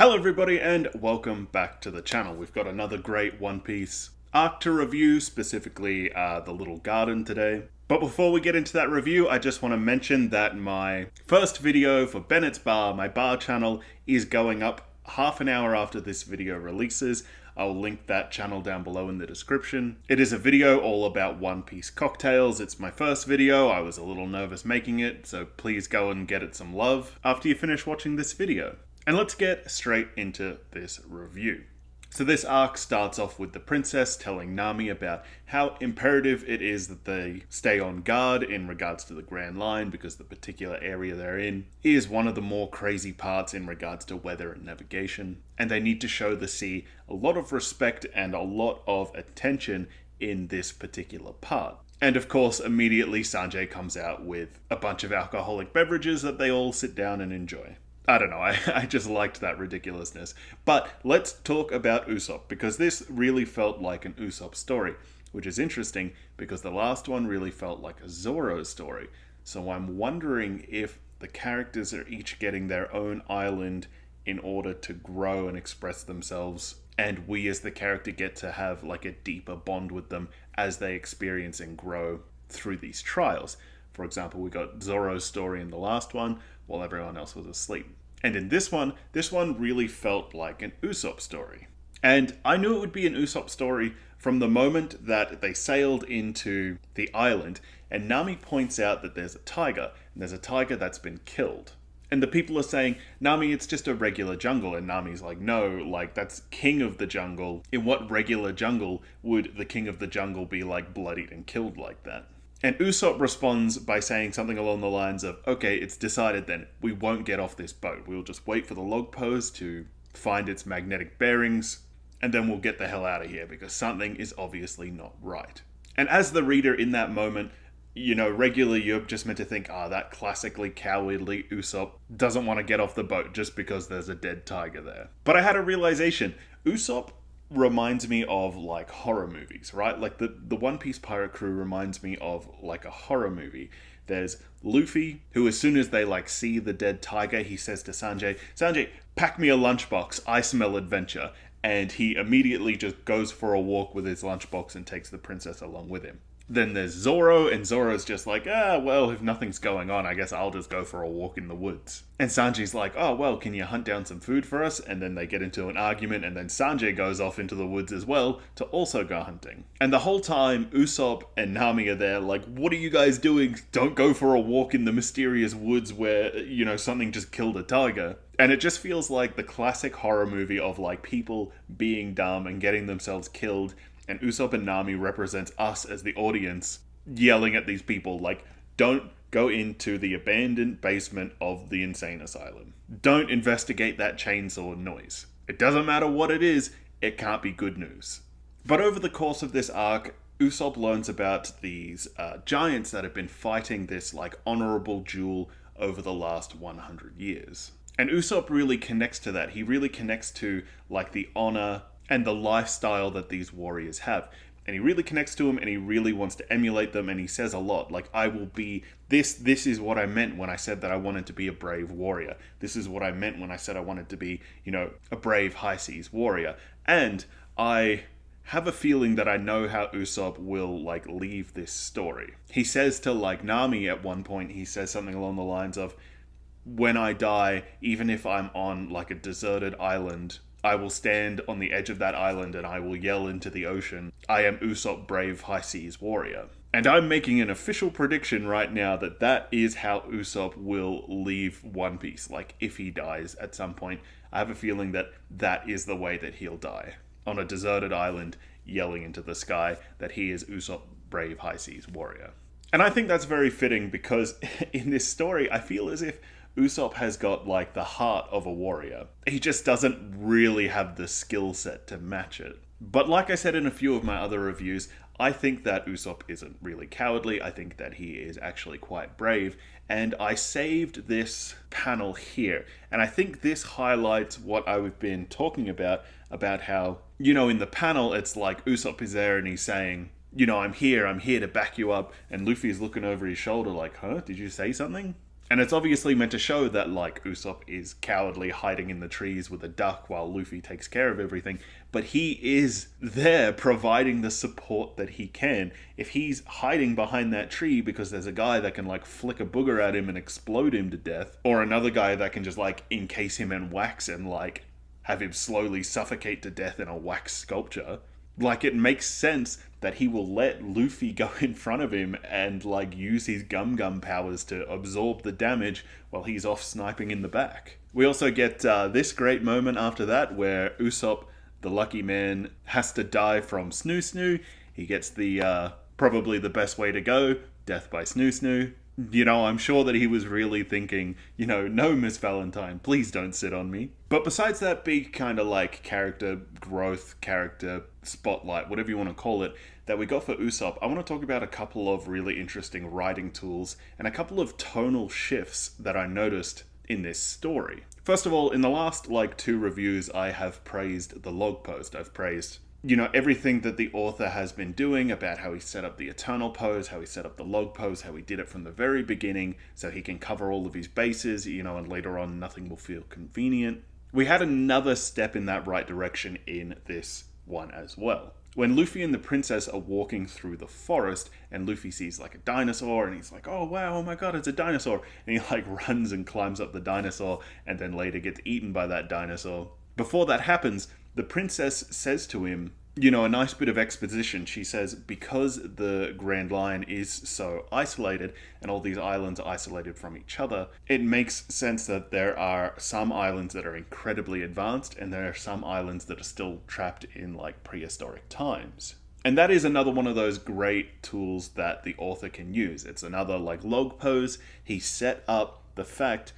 Hello everybody and welcome back to the channel. We've got another great One Piece arc to review, specifically the Little Garden today. But before we get into that review, I just want to mention that my first video for Bennett's Bar, my bar channel, is going up half an hour after this video releases. I'll link that channel down below in the description. It is a video all about One Piece cocktails. It's my first video. I was a little nervous making it, so please go and get it some love after you finish watching this video. And let's get straight into this review. So this arc starts off with the princess telling Nami about how imperative it is that they stay on guard in regards to the Grand Line because the particular area they're in is one of the more crazy parts in regards to weather and navigation. And they need to show the sea a lot of respect and a lot of attention in this particular part. And of course, immediately Sanjay comes out with a bunch of alcoholic beverages that they all sit down and enjoy. I don't know, I just liked that ridiculousness. But let's talk about Usopp, because this really felt like an Usopp story, which is interesting because the last one really felt like a Zoro story. So I'm wondering if the characters are each getting their own island in order to grow and express themselves, and we as the character get to have like a deeper bond with them as they experience and grow through these trials. For example, we got Zoro's story in the last one, while everyone else was asleep. And in this one really felt like an Usopp story. And I knew it would be an Usopp story from the moment that they sailed into the island, and Nami points out that there's a tiger, and there's a tiger that's been killed. And the people are saying, Nami, it's just a regular jungle. And Nami's like, no, like, that's king of the jungle. In what regular jungle would the king of the jungle be, like, bloodied and killed like that? And Usopp responds by saying something along the lines of, okay, it's decided then, we won't get off this boat. We'll just wait for the log pose to find its magnetic bearings, and then we'll get the hell out of here, because something is obviously not right. And as the reader in that moment, you know, regularly you're just meant to think, that classically cowardly Usopp doesn't want to get off the boat just because there's a dead tiger there. But I had a realization. Usopp reminds me of like horror movies, right? Like the One Piece pirate crew reminds me of like a horror movie. There's Luffy, who as soon as they like see the dead tiger, he says to Sanjay, pack me a lunchbox, I smell adventure. And he immediately just goes for a walk with his lunchbox and takes the princess along with him. Then there's Zoro, and Zoro's just like, well, if nothing's going on, I guess I'll just go for a walk in the woods. And Sanjay's like, well, can you hunt down some food for us? And then they get into an argument, and then Sanjay goes off into the woods as well to also go hunting. And the whole time, Usopp and Nami are there like, what are you guys doing? Don't go for a walk in the mysterious woods where, you know, something just killed a tiger. And it just feels like the classic horror movie of like people being dumb and getting themselves killed. And Usopp and Nami represents us as the audience yelling at these people like, don't go into the abandoned basement of the insane asylum. Don't investigate that chainsaw noise. It doesn't matter what it is, it can't be good news. But over the course of this arc, Usopp learns about these giants that have been fighting this like honorable duel over the last 100 years. And Usopp really connects to that. He really connects to like the honor and the lifestyle that these warriors have. And he really connects to them, and he really wants to emulate them, and he says a lot, like, I will be, this is what I meant when I said that I wanted to be a brave warrior. This is what I meant when I said I wanted to be, you know, a brave high seas warrior. And I have a feeling that I know how Usopp will, like, leave this story. He says to, like, Nami at one point, he says something along the lines of, when I die, even if I'm on, like, a deserted island, I will stand on the edge of that island and I will yell into the ocean, I am Usopp, brave high seas warrior. And I'm making an official prediction right now that that is how Usopp will leave One Piece. Like, if he dies at some point, I have a feeling that that is the way that he'll die. On a deserted island, yelling into the sky that he is Usopp, brave high seas warrior. And I think that's very fitting because in this story, I feel as if Usopp has got like the heart of a warrior. He just doesn't really have the skill set to match it. But like I said in a few of my other reviews, I think that Usopp isn't really cowardly. I think that he is actually quite brave. And I saved this panel here. And I think this highlights what I've been talking about how, you know, in the panel, it's like Usopp is there and he's saying, you know, I'm here to back you up. And Luffy is looking over his shoulder like, huh, did you say something? And it's obviously meant to show that, like, Usopp is cowardly hiding in the trees with a duck while Luffy takes care of everything, but he is there providing the support that he can. If he's hiding behind that tree because there's a guy that can, like, flick a booger at him and explode him to death, or another guy that can just, like, encase him in wax and, like, have him slowly suffocate to death in a wax sculpture, like, it makes sense that he will let Luffy go in front of him and, like, use his gum powers to absorb the damage while he's off sniping in the back. We also get this great moment after that where Usopp, the lucky man, has to die from Snoo. He gets the, probably the best way to go, death by Snoo. You know, I'm sure that he was really thinking, you know, no, Miss Valentine, please don't sit on me. But besides that big kind of like character growth, character spotlight, whatever you want to call it, that we got for Usopp, I want to talk about a couple of really interesting writing tools and a couple of tonal shifts that I noticed in this story. First of all, in the last like 2 reviews, I have praised the log post. I've praised, you know, everything that the author has been doing about how he set up the eternal pose, how he set up the log pose, how he did it from the very beginning so he can cover all of his bases, you know, and later on nothing will feel convenient. We had another step in that right direction in this one as well. When Luffy and the princess are walking through the forest and Luffy sees like a dinosaur and he's like, oh wow, oh my god, it's a dinosaur. And he like runs and climbs up the dinosaur and then later gets eaten by that dinosaur. Before that happens, the princess says to him, you know, a nice bit of exposition. She says, because the Grand Line is so isolated and all these islands are isolated from each other, it makes sense that there are some islands that are incredibly advanced and there are some islands that are still trapped in like prehistoric times. And that is another one of those great tools that the author can use. It's another like log pose. He set up the fact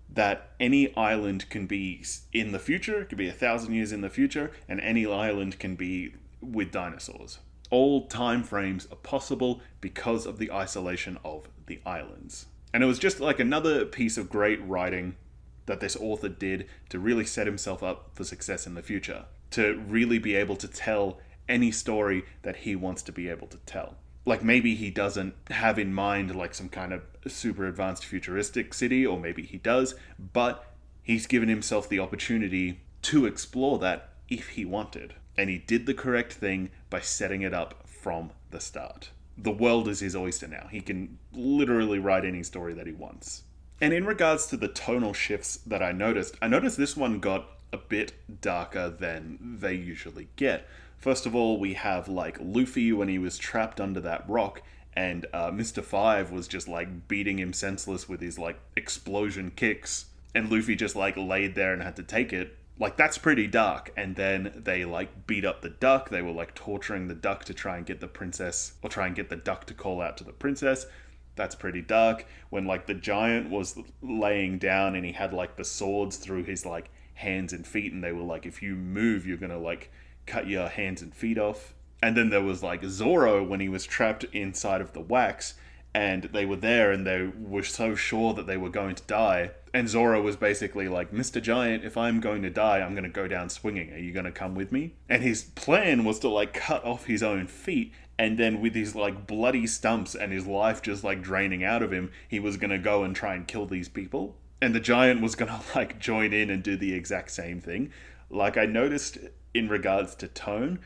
that any island can be in the future, it could be 1,000 years in the future, and any island can be with dinosaurs. All time frames are possible because of the isolation of the islands. And it was just like another piece of great writing that this author did to really set himself up for success in the future, to really be able to tell any story that he wants to be able to tell. Like maybe he doesn't have in mind like some kind of super advanced futuristic city, or maybe he does, but he's given himself the opportunity to explore that if he wanted. And he did the correct thing by setting it up from the start. The world is his oyster now. He can literally write any story that he wants. And in regards to the tonal shifts that I noticed this one got a bit darker than they usually get. First of all, we have like Luffy when he was trapped under that rock and Mr. Five was just like beating him senseless with his like explosion kicks, and Luffy just like laid there and had to take it. Like that's pretty dark. And then they like beat up the duck. They were like torturing the duck to try and get the princess, or try and get the duck to call out to the princess. That's pretty dark. When like the giant was laying down and he had like the swords through his like hands and feet, and they were like, if you move, you're gonna like cut your hands and feet off. And then there was like Zoro when he was trapped inside of the wax, and they were there and they were so sure that they were going to die. And Zoro was basically like, Mr. Giant, if I'm going to die, I'm going to go down swinging. Are you going to come with me? And his plan was to like cut off his own feet, and then with his like bloody stumps and his life just like draining out of him, he was going to go and try and kill these people. And the giant was going to like join in and do the exact same thing. Like I noticed in regards to tone,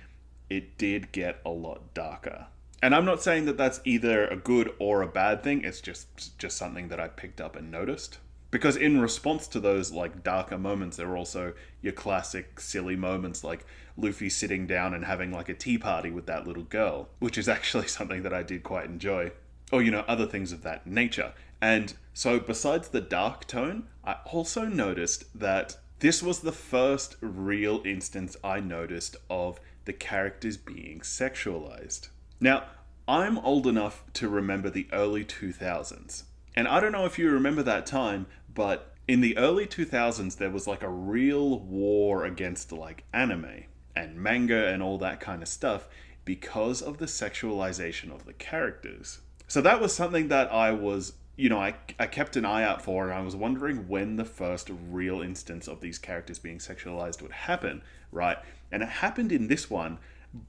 it did get a lot darker. And I'm not saying that that's either a good or a bad thing. It's just something that I picked up and noticed. Because in response to those like darker moments, there are also your classic silly moments like Luffy sitting down and having like a tea party with that little girl, which is actually something that I did quite enjoy. Or, you know, other things of that nature. And so besides the dark tone, I also noticed that this was the first real instance I noticed of the characters being sexualized. Now, I'm old enough to remember the early 2000s. And I don't know if you remember that time, but in the early 2000s, there was like a real war against like anime and manga and all that kind of stuff because of the sexualization of the characters. So that was something that I was, you know, I kept an eye out for, and I was wondering when the first real instance of these characters being sexualized would happen, right? And it happened in this one,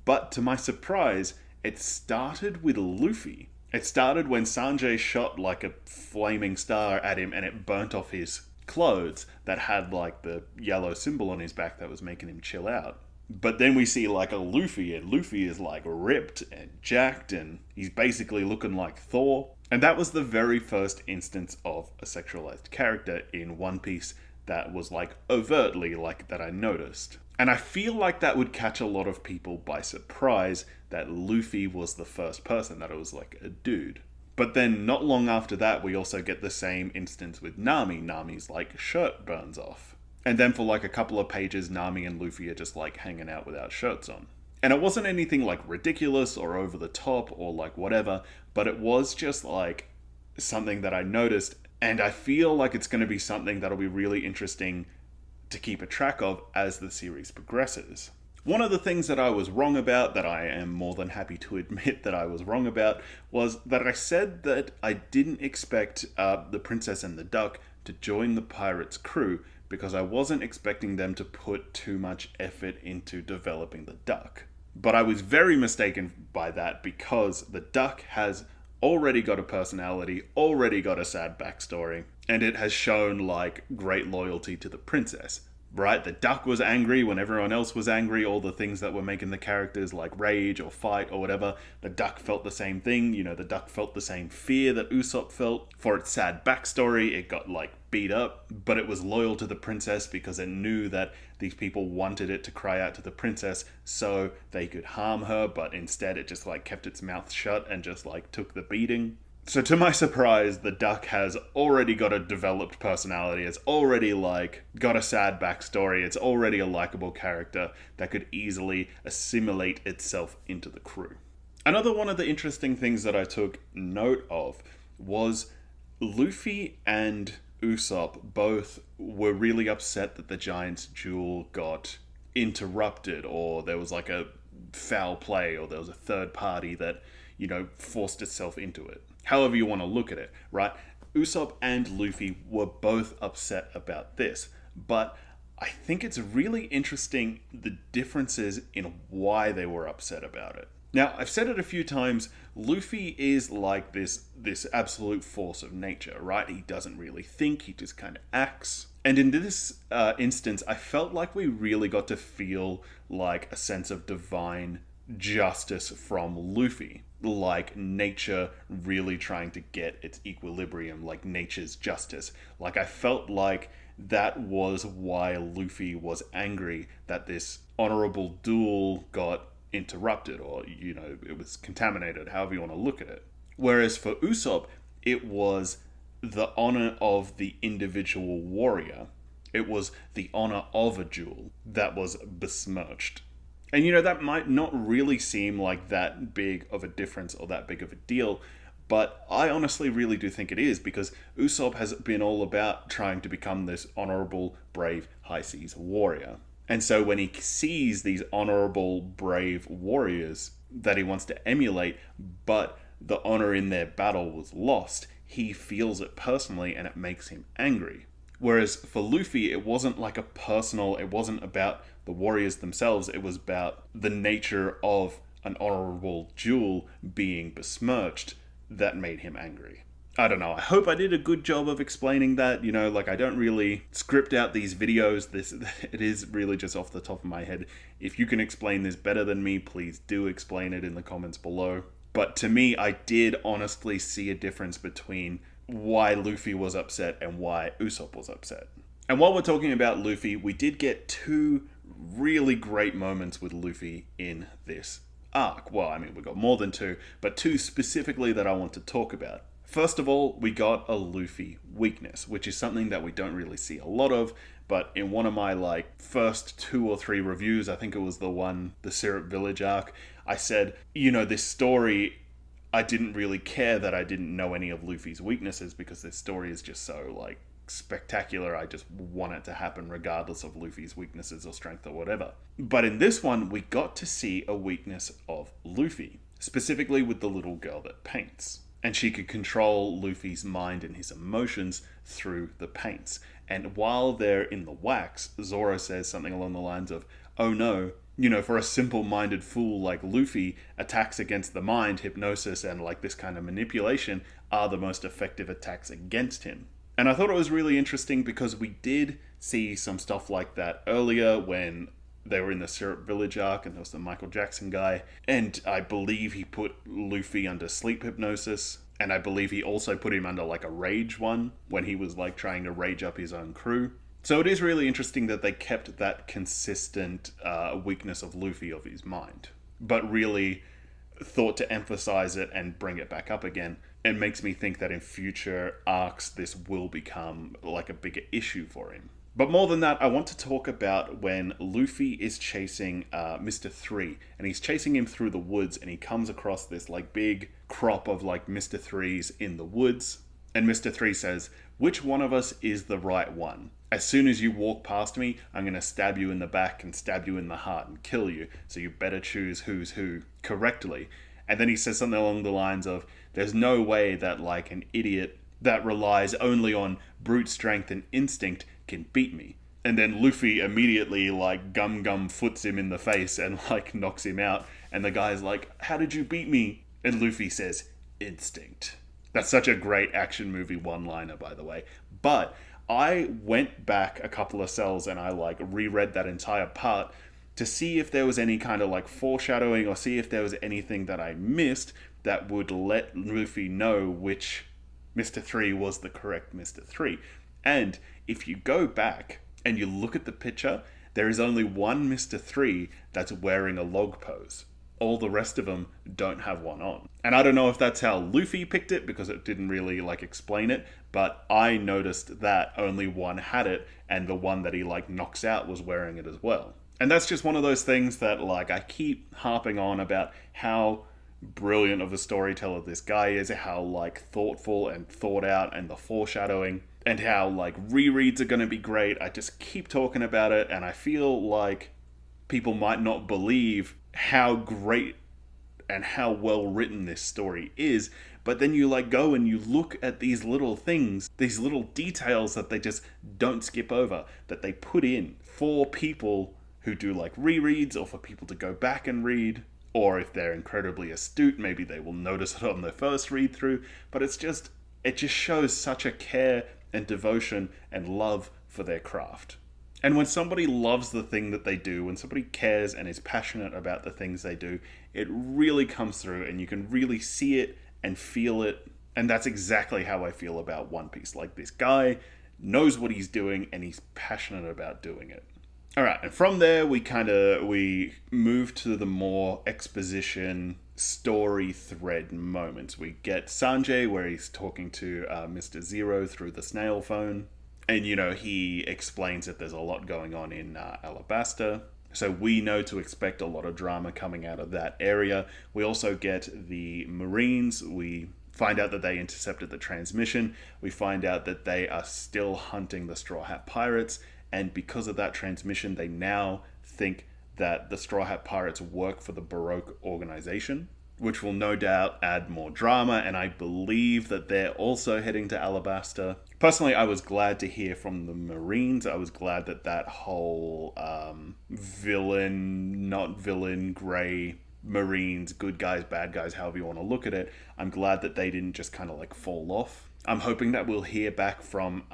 but to my surprise, it started with Luffy. It started when Sanjay shot like a flaming star at him and it burnt off his clothes that had like the yellow symbol on his back that was making him chill out. But then we see like a Luffy, and Luffy is like ripped and jacked, and he's basically looking like Thor. And that was the very first instance of a sexualized character in One Piece that was like overtly like that I noticed. And I feel like that would catch a lot of people by surprise that Luffy was the first person, that it was like a dude. But then not long after that, we also get the same instance with Nami. Nami's like shirt burns off. And then for like a couple of pages, Nami and Luffy are just like hanging out without shirts on. And it wasn't anything like ridiculous or over the top or like whatever, but it was just like something that I noticed. And I feel like it's going to be something that'll be really interesting to keep a track of as the series progresses. One of the things that I was wrong about, that I am more than happy to admit that I was wrong about, was that I said that I didn't expect the Princess and the Duck to join the pirates' crew because I wasn't expecting them to put too much effort into developing the Duck. But I was very mistaken by that because the Duck has already got a personality, already got a sad backstory, and it has shown like great loyalty to the princess. Right? The Duck was angry when everyone else was angry, all the things that were making the characters like rage or fight or whatever. The Duck felt the same thing, you know, the Duck felt the same fear that Usopp felt. For its sad backstory, it got like beat up, but it was loyal to the princess because it knew that these people wanted it to cry out to the princess so they could harm her, but instead it just like kept its mouth shut and just like took the beating. So to my surprise, the Duck has already got a developed personality, it's already like got a sad backstory, it's already a likable character that could easily assimilate itself into the crew. Another one of the interesting things that I took note of was Luffy and Usopp both were really upset that the Giant's duel got interrupted, or there was like a foul play, or there was a third party that, you know, forced itself into it. However you want to look at it, right? Usopp and Luffy were both upset about this, but I think it's really interesting the differences in why they were upset about it. Now, I've said it a few times, Luffy is like this absolute force of nature, right? He doesn't really think, he just kind of acts. And in this instance, I felt like we really got to feel like a sense of divine justice from Luffy. Like nature really trying to get its equilibrium, like nature's justice. Like I felt like that was why Luffy was angry that this honorable duel got interrupted, or, you know, it was contaminated, however you want to look at it. Whereas for Usopp, it was the honor of the individual warrior. It was the honor of a duel that was besmirched. And, you know, that might not really seem like that big of a difference or that big of a deal, but I honestly really do think it is, because Usopp has been all about trying to become this honorable, brave, high seas warrior. And so when he sees these honorable, brave warriors that he wants to emulate, but the honor in their battle was lost, he feels it personally and it makes him angry. Whereas for Luffy, it wasn't like a personal, it wasn't about the warriors themselves, it was about the nature of an honorable duel being besmirched that made him angry. I don't know, I hope I did a good job of explaining that. You know, like, I don't really script out these videos, it is really just off the top of my head. If you can explain this better than me, please do explain it in the comments below. But to me, I did honestly see a difference between why Luffy was upset and why Usopp was upset. And while we're talking about Luffy, we did get two really great moments with Luffy in this arc. Well, I mean, we got more than two, but two specifically that I want to talk about. First of all, we got a Luffy weakness, which is something that we don't really see a lot of, but in one of my like first 2 or 3 reviews, I think it was the Syrup Village arc, I said, you know, this story, I didn't really care that I didn't know any of Luffy's weaknesses because this story is just so like spectacular. I just want it to happen regardless of Luffy's weaknesses or strength or whatever. But in this one, we got to see a weakness of Luffy, specifically with the little girl that paints. And she could control Luffy's mind and his emotions through the paints. And while they're in the wax, Zoro says something along the lines of, "Oh no, for a simple-minded fool like Luffy, attacks against the mind, hypnosis, and like this kind of manipulation are the most effective attacks against him. And I thought it was really interesting because we did see some stuff like that earlier when they were in the Syrup Village arc and there was the Michael Jackson guy. And I believe he put Luffy under sleep hypnosis. And I believe he also put him under like a rage one when he was like trying to rage up his own crew. So it is really interesting that they kept that consistent weakness of Luffy of his mind, but really thought to emphasize it and bring it back up again. It makes me think that in future arcs this will become like a bigger issue for him. But more than that, I want to talk about when Luffy is chasing Mr. 3, and he's chasing him through the woods, and he comes across this like big crop of like Mr. 3s in the woods, and Mr. 3 says, "Which one of us is the right one? As soon as you walk past me, I'm going to stab you in the back and stab you in the heart and kill you, so you better choose who's who correctly." And then he says something along the lines of, "There's no way that like an idiot that relies only on brute strength and instinct can beat me." And then Luffy immediately like gum foots him in the face and like knocks him out. And the guy's like, "How did you beat me?" And Luffy says, "Instinct." That's such a great action movie one-liner, by the way. But I went back a couple of cells and I like reread that entire part to see if there was any kind of like foreshadowing or see if there was anything that I missed that would let Luffy know which Mr. 3 was the correct Mr. 3. And if you go back and you look at the picture, there is only one Mr. 3 that's wearing a log pose. All the rest of them don't have one on. And I don't know if that's how Luffy picked it because it didn't really like explain it, but I noticed that only one had it and the one that he like knocks out was wearing it as well. And that's just one of those things that like I keep harping on about how brilliant of a storyteller this guy is, how like thoughtful and thought out, and the foreshadowing, and how like rereads are going to be great. I just keep talking about it, and I feel like people might not believe how great and how well written this story is, but then you like go and you look at these little things, these little details that they just don't skip over, that they put in for people who do like rereads, or for people to go back and read, or if they're incredibly astute, maybe they will notice it on their first read through. But it just shows such a care and devotion and love for their craft. And when somebody loves the thing that they do, when somebody cares and is passionate about the things they do, it really comes through and you can really see it and feel it. And that's exactly how I feel about One Piece. Like, this guy knows what he's doing and he's passionate about doing it. All right, and from there we move to the more exposition story thread moments. We get Sanjay where he's talking to Mr. Zero through the snail phone. And, he explains that there's a lot going on in Alabasta. So we know to expect a lot of drama coming out of that area. We also get the Marines. We find out that they intercepted the transmission. We find out that they are still hunting the Straw Hat Pirates. And because of that transmission, they now think that the Straw Hat Pirates work for the Baroque organization, which will no doubt add more drama, and I believe that they're also heading to Alabasta. Personally, I was glad to hear from the Marines. I was glad that that whole villain, not villain, grey Marines, good guys, bad guys, however you want to look at it, I'm glad that they didn't just kind of like fall off. I'm hoping that we'll hear back from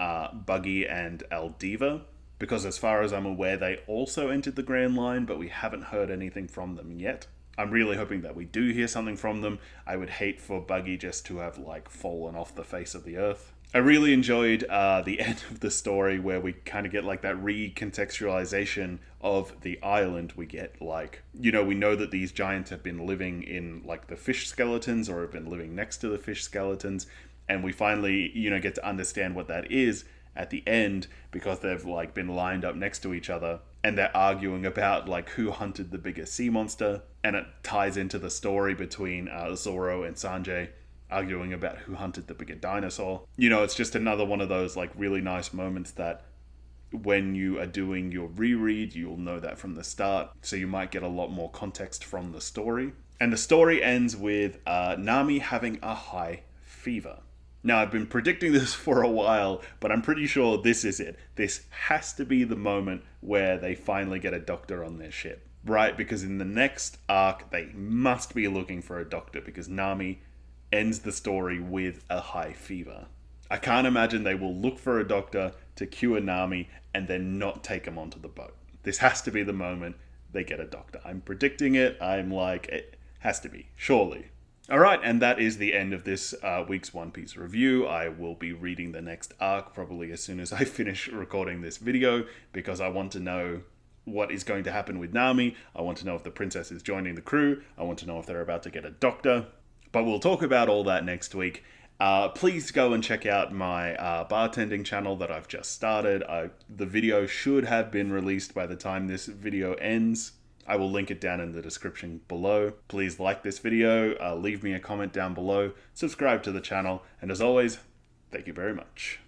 Buggy and Aldiva, because as far as I'm aware, they also entered the Grand Line, but we haven't heard anything from them yet. I'm really hoping that we do hear something from them. I would hate for Buggy just to have like fallen off the face of the earth. I really enjoyed the end of the story where we kind of get like that recontextualization of the island. We get like, we know that these giants have been living in like the fish skeletons, or have been living next to the fish skeletons. And we finally, get to understand what that is at the end, because they've like been lined up next to each other and they're arguing about like who hunted the biggest sea monster. And it ties into the story between Zoro and Sanjay arguing about who hunted the bigger dinosaur. It's just another one of those like really nice moments that when you are doing your reread, you'll know that from the start. So you might get a lot more context from the story. And the story ends with Nami having a high fever. Now, I've been predicting this for a while, but I'm pretty sure this is it. This has to be the moment where they finally get a doctor on their ship. right? Because in the next arc, they must be looking for a doctor because Nami ends the story with a high fever. I can't imagine they will look for a doctor to cure Nami and then not take him onto the boat. This has to be the moment they get a doctor. I'm predicting it. I'm like, it has to be, surely. All right, and that is the end of this week's One Piece review. I will be reading the next arc probably as soon as I finish recording this video because I want to know what is going to happen with Nami. I want to know if the princess is joining the crew. I want to know if they're about to get a doctor. But we'll talk about all that next week. Please go and check out my bartending channel that I've just started. The video should have been released by the time this video ends. I will link it down in the description below. Please like this video, leave me a comment down below, subscribe to the channel, and as always, thank you very much.